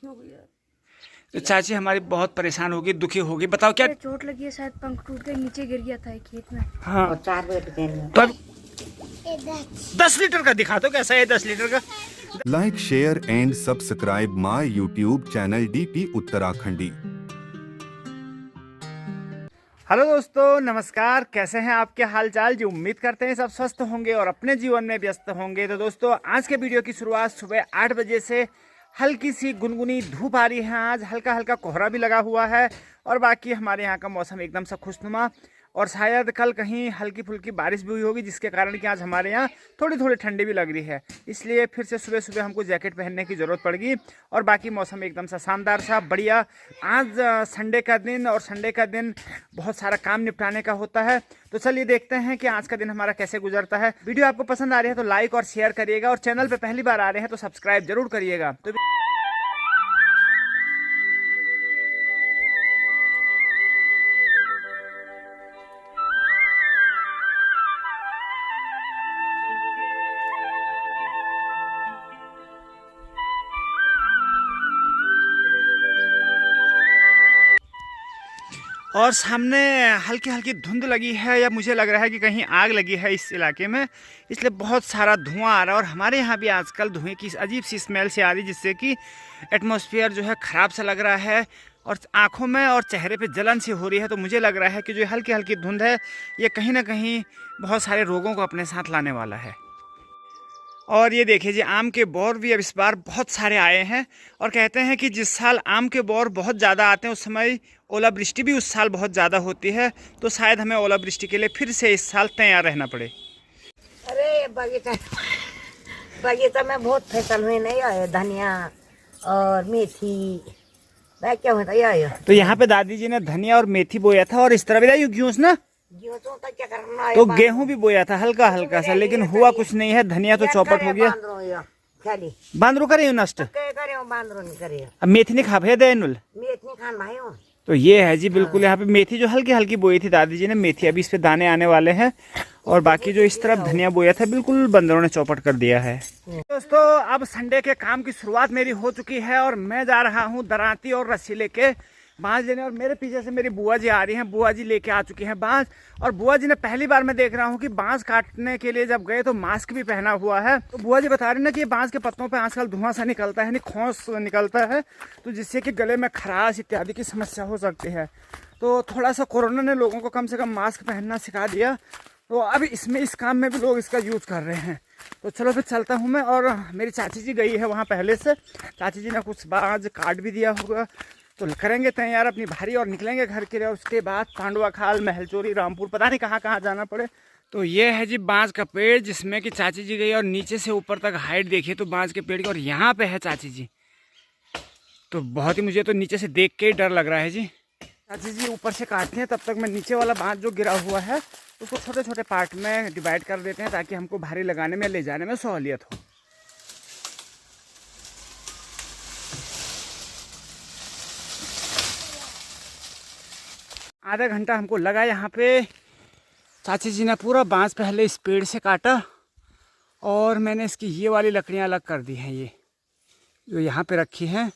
दुखी हो गई यार। तो चाची हमारी बहुत परेशान होगी, दुखी होगी। बताओ क्या चोट लगी है, शायद पंख टूट के नीचे गिर गया था एक खेत में। हाँ और 4 वेट देने तो 10 लीटर का दिखा दो, कैसा है 10 लीटर का। Like share and subscribe my YouTube channel DP Uttarakhandi. Hello दोस्तों, नमस्कार। कैसे हैं आपके हालचाल जी? उम्मीद करते हैं सब स्वस्थ होंगे और अपने जीवन में व्यस्त होंगे। तो दोस्तों, आज के वीडियो की शुरुआत सुबह 8 बजे से हल्की सी गुनगुनी धूप आ रही है। आज हल्का हल्का कोहरा भी लगा हुआ है और बाकी हमारे यहाँ का मौसम एकदम सा खुशनुमा, और शायद कल कहीं हल्की फुल्की बारिश भी हुई होगी, जिसके कारण कि आज हमारे यहाँ थोड़ी थोड़ी ठंडी भी लग रही है। इसलिए फिर से सुबह सुबह हमको जैकेट पहनने की ज़रूरत पड़ेगी। और बाकी मौसम एकदम सा शानदार सा बढ़िया। आज संडे का दिन, और संडे का दिन बहुत सारा काम निपटाने का होता है। तो चलिए देखते हैं कि आज का दिन हमारा कैसे गुजरता है। वीडियो आपको पसंद आ रही है तो लाइक और शेयर करिएगा, और चैनल पर पहली बार आ रहे हैं तो सब्सक्राइब जरूर करिएगा। तो और सामने हल्की हल्की धुंध लगी है, या मुझे लग रहा है कि कहीं आग लगी है इस इलाके में, इसलिए बहुत सारा धुआं आ रहा है। और हमारे यहाँ भी आजकल धुएं की अजीब सी स्मेल से आ रही है, जिससे कि एटमॉस्फेयर जो है ख़राब सा लग रहा है और आँखों में और चेहरे पे जलन सी हो रही है। तो मुझे लग रहा है कि जो हल्की हल्की धुंध है, ये कहीं ना कहीं बहुत सारे रोगों को अपने साथ लाने वाला है। और ये देखिए जी, आम के बोर भी अब इस बार बहुत सारे आए हैं, और कहते हैं कि जिस साल आम के बोर बहुत ज़्यादा आते हैं उस समय ओलावृष्टि भी उस साल बहुत ज़्यादा होती है। तो शायद हमें ओलावृष्टि के लिए फिर से इस साल तैयार रहना पड़े। अरे बगीचा में बहुत फसल हुए नहीं आए, धनिया और मेथी वह क्या होता है। तो यहाँ पे दादी जी ने धनिया और मेथी बोया था, और इस तरह भी गेहूँ ना, क्या करना तो गेहूँ भी बोया था हल्का हल्का सा, लेकिन हुआ कुछ नहीं है। धनिया तो चौपट हो गया। बांदरू करे नष्ट, अब मेथी नहीं खा भे दे नुल। तो ये है जी बिल्कुल, यहाँ पे मेथी जो हल्की हल्की बोई थी दादी जी ने, मेथी अभी इस पे दाने आने वाले हैं। और बाकी जो इस तरफ धनिया बोया था, बिल्कुल बंदरों ने चौपट कर दिया है। दोस्तों, अब संडे के काम की शुरुआत मेरी हो चुकी है, और मैं जा रहा हूँ दरांती और रस्सी लेके बांस लेने। और मेरे पीछे से मेरी बुआ जी आ रही हैं। बुआ जी लेके आ चुकी हैं बांस, और बुआ जी ने पहली बार मैं देख रहा हूँ कि बांस काटने के लिए जब गए तो मास्क भी पहना हुआ है। तो बुआ जी बता रही ना कि ये बांस के पत्तों पे आजकल धुआं सा निकलता है, खौंस निकलता है, तो जिससे कि गले में खराश इत्यादि की समस्या हो सकती है। तो थोड़ा सा कोरोना ने लोगों को कम से कम मास्क पहनना सिखा दिया, तो अब इसमें इस काम में भी लोग इसका यूज़ कर रहे हैं। तो चलो फिर चलता हूँ मैं। और मेरी चाची जी गई है वहाँ पहले से, चाची जी ने कुछ बांस काट भी दिया होगा, तो करेंगे तैयार अपनी भारी और निकलेंगे घर के लिए। उसके बाद पांडुआ खाल, महलचोरी, रामपुर, पता नहीं कहाँ कहाँ जाना पड़े। तो ये है जी बांस का पेड़, जिसमें कि चाची जी गई, और नीचे से ऊपर तक हाइट देखिए तो बांस के पेड़ की। और यहाँ पे है चाची जी, तो बहुत ही, मुझे तो नीचे से देख के ही डर लग रहा है जी। चाची जी ऊपर से काटते हैं, तब तक मैं नीचे वाला बांस जो गिरा हुआ है उसको छोटे छोटे पार्ट में डिवाइड कर देते हैं, ताकि हमको भारी लगाने में, ले जाने में सहूलियत हो। आधा घंटा हमको लगा यहाँ पे। चाची जी ने पूरा बांस पहले इस पेड़ से काटा, और मैंने इसकी ये वाली लकड़ियाँ अलग कर दी हैं, ये जो यहाँ पे रखी हैं।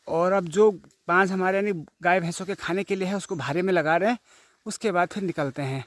और अब जो बांस हमारे यानी गाय भैंसों के खाने के लिए है, उसको भारे में लगा रहे हैं। उसके बाद फिर निकलते हैं।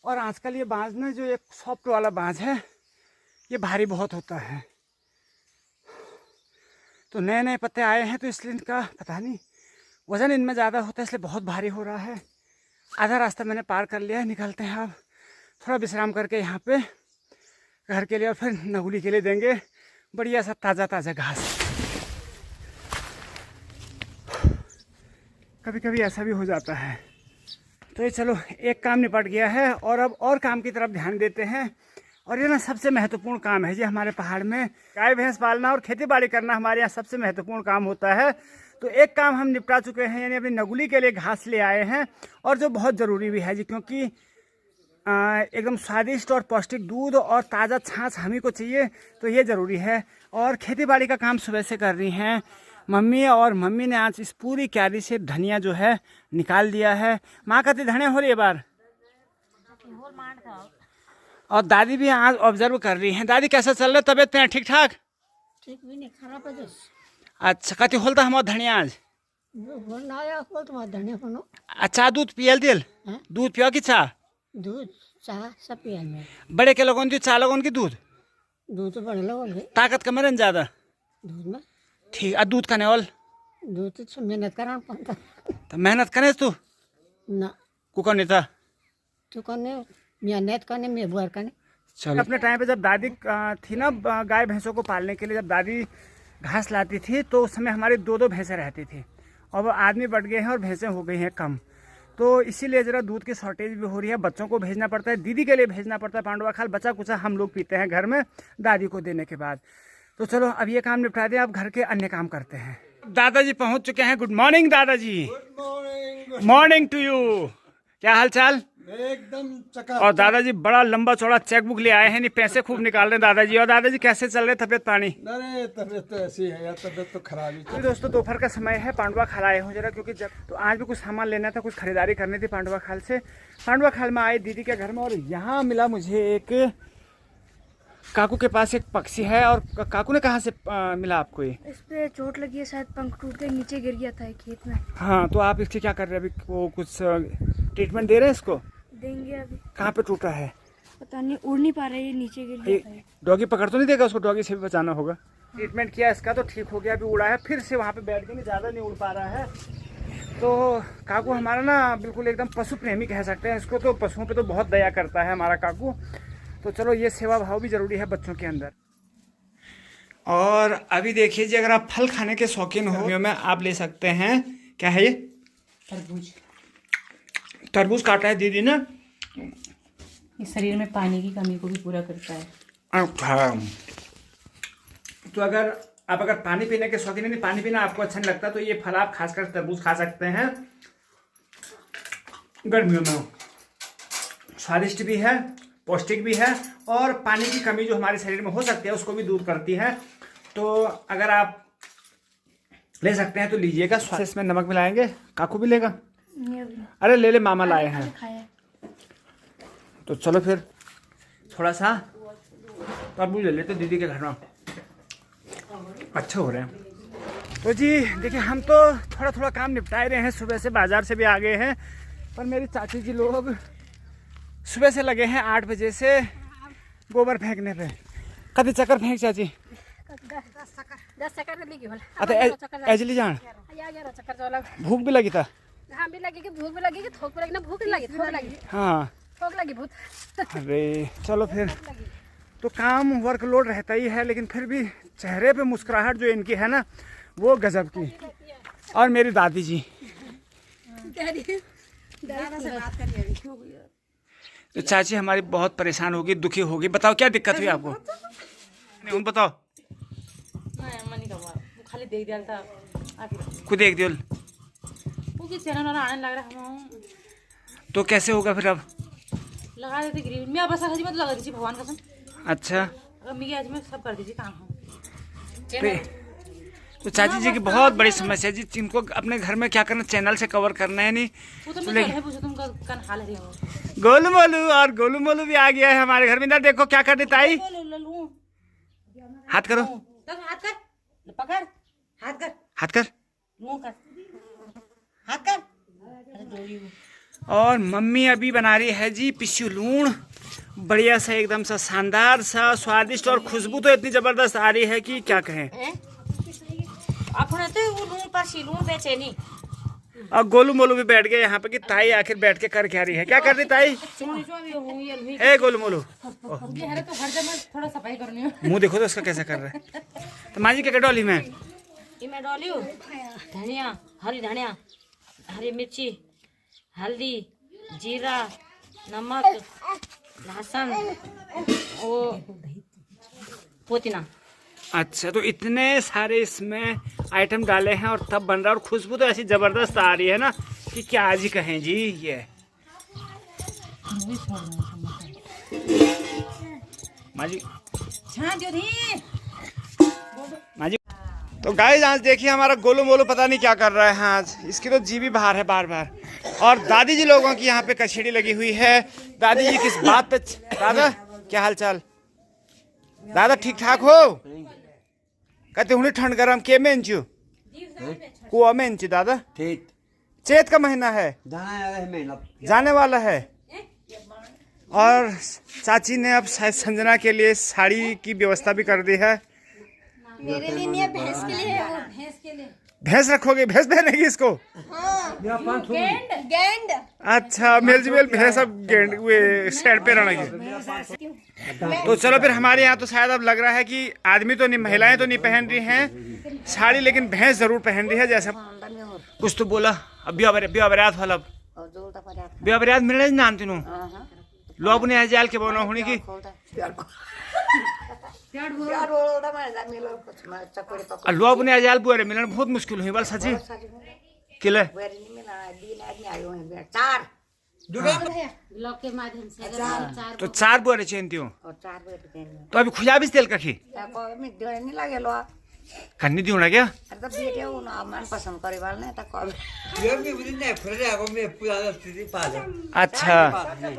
और आजकल ये बांस ना, जो एक सॉफ्ट वाला बांस है, ये भारी बहुत होता है। तो नए नए पत्ते आए हैं, तो इसलिए इनका पता नहीं वज़न इनमें ज़्यादा होता है, इसलिए बहुत भारी हो रहा है। आधा रास्ता मैंने पार कर लिया है, निकलते हैं अब। थोड़ा विश्राम करके यहाँ पे घर के लिए, और फिर नगुली के लिए देंगे बढ़िया सा ताज़ा ताज़ा घास। कभी कभी ऐसा भी हो जाता है। तो ये चलो, एक काम निपट गया है, और अब और काम की तरफ ध्यान देते हैं। और ये ना सबसे महत्वपूर्ण काम है जी हमारे पहाड़ में। गाय भैंस पालना और खेती बाड़ी करना हमारे यहाँ सबसे महत्वपूर्ण काम होता है। तो एक काम हम निपटा चुके हैं, यानी अपनी नगुली के लिए घास ले आए हैं, और जो बहुत ज़रूरी भी है जी, क्योंकि एकदम स्वादिष्ट और पौष्टिक दूध और ताज़ा छाछ हम ही को चाहिए, तो ये ज़रूरी है। और खेती बाड़ी का काम सुबह से कर रही हैं मम्मी, और मम्मी ने आज इस पूरी क्यारी से धनिया जो है निकाल दिया है। माँ कहती धनिया हो रही है बार, और दादी भी आज ऑब्जर्व कर रही हैं। दादी कैसा चल रहा है, तबीयत में ठीक ठाक? ठीक भी नहीं, खराब है। अच्छा कहती होलता हम धनिया आज अच्छा दूध पियल दिल, दूध पियो कि चाह? दूध चाह सब पिया में। बड़े के लोगों की चाह लोगों की दूध तो बड़े लोग ताकत कम रहन ज्यादा दूध में। ठीक है, दूध का नेवल दूध तो मेहनत करना पड़ता, तो मेहनत करे तू ना कुकर नहीं था तो करने मेहनत करने में बुआर करने। चलो, अपने टाइम पे जब दादी थी ना गाय भैंसों को पालने के लिए, जब दादी घास लाती थी तो उस समय हमारी 2-2 भैंसें रहती थी, और वो आदमी बढ़ गए हैं और भैंसें हो गई हैं कम, तो इसीलिए ज़रा दूध की शॉर्टेज भी हो रही है। बच्चों को भेजना पड़ता है, दीदी के लिए भेजना पड़ता है पांडवा खाल, बचा कुचा हम लोग पीते हैं घर में दादी को देने के बाद। तो चलो अब ये काम निपटा दें, अब घर के अन्य काम करते हैं। दादाजी पहुंच चुके हैं। गुड मॉर्निंग दादाजी। Good morning to you. क्या हाल चाल? एकदम चका। और दादाजी बड़ा लंबा चौड़ा चेक बुक ले आए हैं, नहीं पैसे खूब निकाल रहे हैं दादाजी। और दादाजी कैसे चल रहे तबियत पानी? अरे तबियत तो ऐसी है यार, तबियत तो खराब ही तो दोस्तों दोपहर का समय है, पांडवा खाल आए हो जरा, क्योंकि जब तो आज भी कुछ सामान लेना था, कुछ खरीदारी करनी थी पांडवा खाल से। पांडवा खाल में आए दीदी के घर में, और यहाँ मिला मुझे एक काकू के पास एक पक्षी है। और काकू ने कहाँ से मिला आपको ये? इस पे चोट लगी है, शायद पंख टूट के नीचे गिर गया था खेत में। हाँ, तो आप इसकी क्या कर रहे हैं अभी? वो कुछ ट्रीटमेंट दे रहे हैं इसको? देंगे अभी। कहाँ पे टूटा है पता नहीं, उड़ नहीं पा रहे, ये नीचे गिर गया था। डॉगी पकड़ तो नहीं देगा उसको? डॉगी से भी बचाना होगा। ट्रीटमेंट किया इसका तो ठीक हो गया, अभी उड़ा है फिर से वहाँ पे बैठ के, ज़्यादा नहीं उड़ पा रहा है। तो काकू हमारा ना बिल्कुल एकदम पशु प्रेमी कह सकते हैं इसको, तो पशुओं पे तो बहुत दया करता है हमारा काकू। तो चलो, ये सेवा भाव भी ज़रूरी है बच्चों के अंदर। और अभी देखिए जी, अगर आप फल खाने के शौकीन हो में आप ले सकते हैं। क्या है ये? तरबूज। तरबूज काटा है दीदी ने। ये शरीर में पानी की कमी को भी पूरा करता है। अच्छा, तो अगर पानी पीने के शौकीन नहीं, पानी पीना आपको अच्छा नहीं लगता, तो ये फल आप खासकर तरबूज खा सकते हैं गर्मियों में। स्वादिष्ट भी है, पौष्टिक भी है, और पानी की कमी जो हमारे शरीर में हो सकती है उसको भी दूर करती है। तो अगर आप ले सकते हैं तो लीजिएगा। इसमें नमक मिलाएंगे, काकू भी लेगा? अरे ले मामा लाए हैं। तो चलो फिर थोड़ा सा तरबूज ले लेते दीदी के घर में, अच्छे हो रहे हैं। तो जी देखिए, हम तो थोड़ा थोड़ा काम निपटाए रहे हैं, सुबह से बाजार से भी आ गए हैं, पर मेरी चाची जी लोग सुबह से लगे हैं 8 बजे से गोबर फेंकने पे। कभी चक्कर फेंक चाची? 10 चक्कर लगी बोला। अच्छा एजली जान भूख भी लगी था? हाँ भी लगी, भूख भी लगी, थोक भी लगी ना, भूख लगी, थोक लगी। हाँ थोक लगी भूख। अरे चलो फिर, तो काम वर्कलोड रहता ही है, लेकिन फिर भी चेहरे पे मुस्कुराहट जो इनकी है ना, वो गजब की। और मेरी दादी जी, तो चाची हमारी बहुत परेशान होगी, दुखी होगी। बताओ क्या दिक्कत हुई आपको? नहीं बताओ। खाली देख दिया था खुद देख दियो वो कि चैनल वाला आने लग रहा हम, तो कैसे होगा फिर? अब लगा देते ग्रिल मैं बस खजी मत लगा दीजिए भगवान कसम। अच्छा, अगर मैं आज में सब कर दीजिए काम हम। तो चाची जी की बहुत बड़ी समस्या है जी, जिनको अपने घर में क्या करना, चैनल से कवर करना है नहीं। वो तो मैं है पूछो तुम कन हाल है गोलू मोलू, और गोलू मोलू भी आ गया है हमारे घर में। इधर देखो क्या कर देता है, हाथ करो, हाथ कर, पकड़, हाथ कर, हाथ कर, मुंह कर, हाथ कर। और मम्मी अभी बना रही है जी पिस्यू लूण, बढ़िया सा, एकदम सा शानदार सा, स्वादिष्ट, और खुशबू तो इतनी जबरदस्त आ रही है कि क्या कहें। अपने तो वो लूण पर लूण बेचे नहीं। और गोलू मोलू भी बैठ गए यहाँ पे कि ताई आखिर बैठ के कर क्या रही है? क्या कर रही ताई? ए गोलू मोलू, थोड़ा सफाई करनी है। मुंह देखो तो उसका कैसे कर रहा है। तो माँ जी क्या डॉली में? मैं डाली धनिया, हरी धनिया, हरी मिर्ची, हल्दी, जीरा, नमक, लहसुन, वो पुदीना। अच्छा, तो इतने सारे इसमें आइटम डाले हैं और तब बन रहा है। और खुशबू तो ऐसी ज़बरदस्त आ रही है ना कि क्या आज ही कहें जी। ये माँ जी तो गाइस आज देखिए हमारा गोलू मोलू पता नहीं क्या कर रहा है आज। इसकी तो जीभी बाहर है बार बार। और दादी जी लोगों की यहाँ पे कचेड़ी लगी हुई है। दादी जी किस बात पे। दादा क्या हाल चाल? दादा ठीक ठाक हो? कहते हुने ठंड गरम के में इंचू कुआ में इंचू दादा। चैत का महीना है, जाने वाला है। और चाची ने अब शायद संजना के लिए साड़ी की व्यवस्था भी कर दी है। मेरे लिए नहीं है, भैंस के लिए है वो, भैंस के लिए। भैंस रखोगे? भैंस पहनेगी इसको? हाँ। गेंड। अच्छा मेल भैंस अब गेंड वे साइड पे रहना की। तो चलो फिर हमारे यहाँ तो शायद अब लग रहा है कि आदमी तो नहीं, महिलाएं तो नहीं पहन रही हैं साड़ी, लेकिन भैंस जरूर पहन रही है। जैसा कुछ तो बोला अब ब्याह वाला ब्याह मिलने नाम तीनों लोग ने जाल के बोना होने की लोग ने जाल बुआरे मिलना बहुत मुश्किल हुई। बल सची किले तो 4 बुआरे चेनती हूँ। तो अभी खुजा भी तेल कखी कन्नी दी होना क्या? अच्छा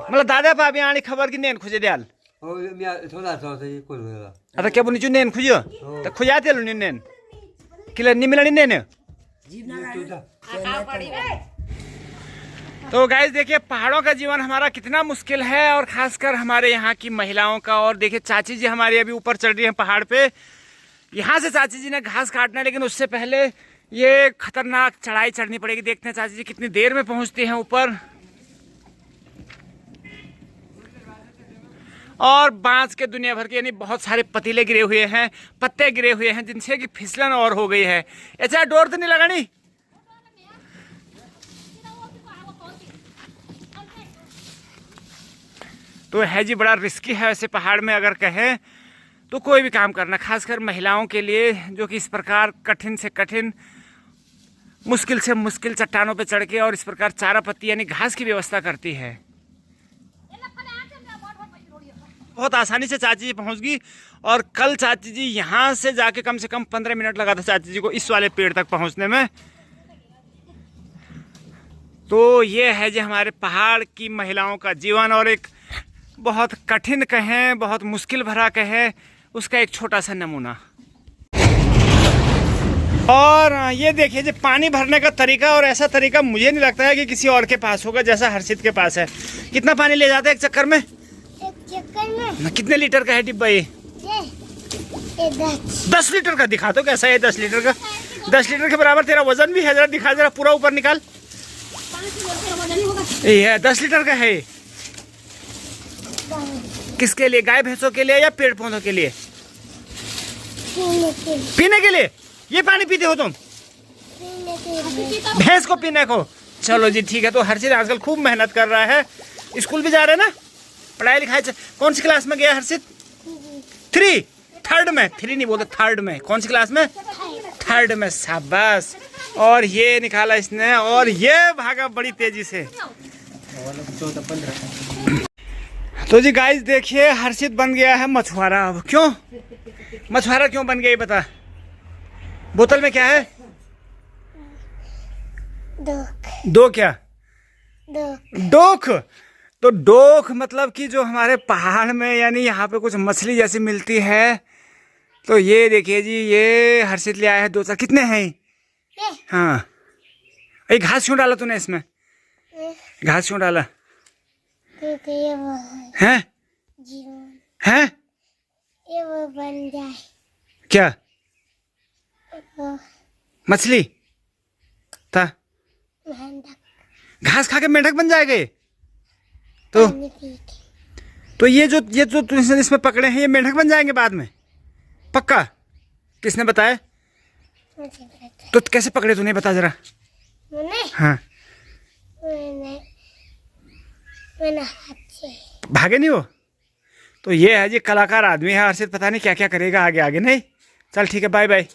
मतलब दादा पापी आनी खबर की नैन खुजे दयाल आता क्या बोनी चु नैन खुजियो तो खुजा तेल नैन किले नहीं मिलनी नैन। तो गाइस देखिए पहाड़ों का जीवन हमारा कितना मुश्किल है और खासकर हमारे यहाँ की महिलाओं का। और देखिए चाची जी हमारी अभी ऊपर चढ़ रही हैं पहाड़ पे। यहाँ से चाची जी ने घास काटना है, लेकिन उससे पहले ये खतरनाक चढ़ाई चढ़नी पड़ेगी। देखते हैं चाची जी कितनी देर में पहुँचती हैं ऊपर। और बांस के दुनिया भर के यानी बहुत सारे पतीले गिरे हुए हैं, पत्ते गिरे हुए हैं, जिनसे कि फिसलन और हो गई है। अच्छा डोर तो नहीं लगानी? तो है जी बड़ा रिस्की है वैसे पहाड़ में अगर कहें तो कोई भी काम करना, खासकर महिलाओं के लिए जो कि इस प्रकार कठिन से कठिन मुश्किल से मुश्किल चट्टानों पे चढ़ के और इस प्रकार चारा पत्ती यानी घास की व्यवस्था करती है। बहुत आसानी से चाची जी पहुंच गई। और कल चाची जी यहाँ से जाके कम से कम 15 मिनट लगा था चाची जी को इस वाले पेड़ तक पहुंचने में। तो ये है जी हमारे पहाड़ की महिलाओं का जीवन, और एक बहुत कठिन कहें बहुत मुश्किल भरा कहें उसका एक छोटा सा नमूना। और ये देखिए जी पानी भरने का तरीका, और ऐसा तरीका मुझे नहीं लगता है कि किसी और के पास होगा जैसा हर्षित के पास है। कितना पानी ले जाता है एक चक्कर में? कितने लीटर का है डिब्बा ये? 10 लीटर का। दिखा तो कैसा है 10 लीटर का? 10 लीटर के बराबर तेरा वजन भी है, जरा दिखा, जरा पूरा ऊपर निकाल। ये 10 लीटर का है। किसके लिए? गाय भैंसों के लिए या पेड़ पौधों के लिए? पीने के लिए। ये पानी पीते हो तुम? भैंस को पीने को। चलो जी ठीक है। तो हर्षित आजकल खूब मेहनत कर रहा है। स्कूल भी जा रहे हैं ना? पढ़ाई लिखाई कौन सी क्लास में गया हर्षित? 3 3rd में। 3 नहीं बोलते 3rd में। कौन सी क्लास में? 3rd में। शाबाश। और ये निकाला इसने और ये भागा बड़ी तेजी से। तो जी गाइस देखिए हर्षित बन गया है मछुआरा। अब क्यों मछुआरा क्यों बन गया ये बता? बोतल में क्या है? दो क्या? डोक। तो डोक मतलब कि जो हमारे पहाड़ में यानी यहाँ पे कुछ मछली जैसी मिलती है। तो ये देखिए जी ये हर्षित ले आया है 2-4। कितने हैं? हाँ। ये घास क्यों डाला तूने इसमें? घास क्यों डाला? हैं? हैं? ये वो बन जाए क्या? मछली था? घास खा के मेंढक बन जाएगा। तो ये जो तुमने इसमें पकड़े हैं ये मेंढक बन जाएंगे बाद में पक्का? किसने बताया? तो कैसे पकड़े तूने बता जरा। हाँ मैंने हाथ से भागे नहीं हो? तो ये है जी कलाकार आदमी है हर्षित, पता नहीं क्या क्या करेगा आगे आगे। नहीं चल ठीक है बाय बाय।